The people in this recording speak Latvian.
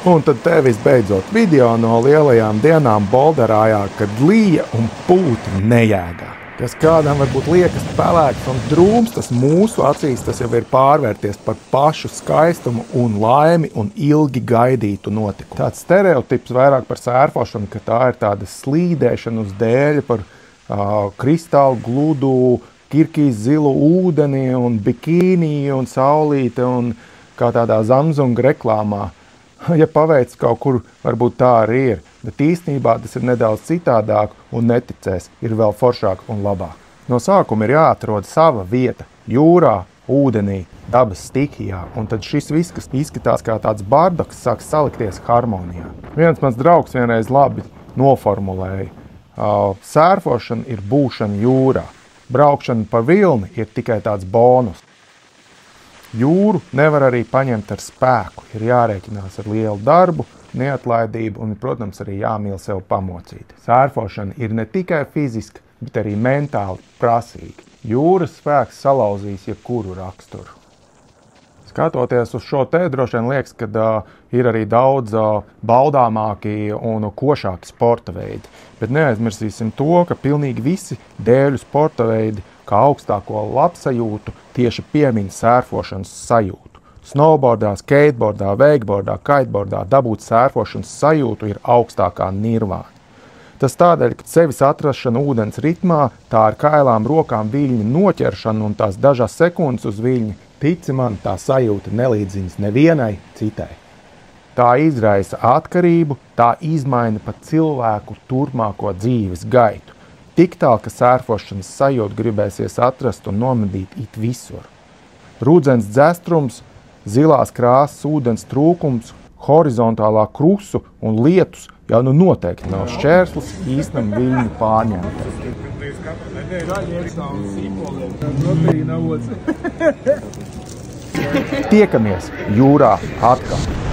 Un tad te visbeidzot video no lielajām dienām Bolderājā, kad lija un pūti nejēgā. Kas kādam varbūt liekas pelēks un drūms, tas mūsu acīs tas jau ir pārvērties par pašu skaistumu un laimi un ilgi gaidītu notikumu. Tāds stereotips vairāk par sērfošanu, ka tā ir tāda slīdēšana uz dēļa par kristālu gludu, kirkīs zilu ūdeni un bikīni un saulīte un kā tādā Samsung reklāmā. Ja paveic kaut kur, varbūt tā arī ir, bet īstenībā tas ir nedaudz citādāk un neticēs, ir vēl foršāk un labāk. No sākuma ir jāatrod sava vieta jūrā, ūdenī, dabas stihijā, un tad šis viss, kas izskatās kā tāds bardaks, sāk salikties harmonijā. Viens mans draugs vienreiz labi noformulēja. Sērfošana ir būšana jūrā, braukšana pa vilni ir tikai tāds bonus. Jūru nevar arī paņemt ar spēku, ir jārēķinās ar lielu darbu, neatlaidību un, protams, arī jāmīl sev pamocīt. Sērfošana ir ne tikai fiziski, bet arī mentāli prasīga. Jūras spēks salauzīs jebkuru raksturu. Skatoties uz šo te, droši vien liekas, ka ir arī daudz baudāmāki un košāki sporta veidi. Bet neaizmirsīsim to, ka pilnīgi visi dēļu sporta veidi kā augstāko labsajūtu tieši piemin sērfošanas sajūtu. Snowboardā, skateboardā, wakeboardā, kiteboardā dabūt sērfošanas sajūtu ir augstākā nirvāna. Tas tādēļ, ka sevis atrašana ūdens ritmā, tā ar kailām rokām viļņa noķeršana un tās dažas sekundes uz viļņa, tici man, tā sajūta nelīdziņas nevienai citai. Tā izraisa atkarību, tā izmaina pat cilvēku turpmāko dzīves gaitu. Tik tā, ka sērfošanas sajūtu gribēsies atrast un nomedīt it visur. Rūdzens dzestrums, zilās krāsas ūdens trūkums, horizontālā krusu un lietus jau nu noteikti nav šķērslis īstam viļņu pārņemtai. Tiekamies jūrā atkal!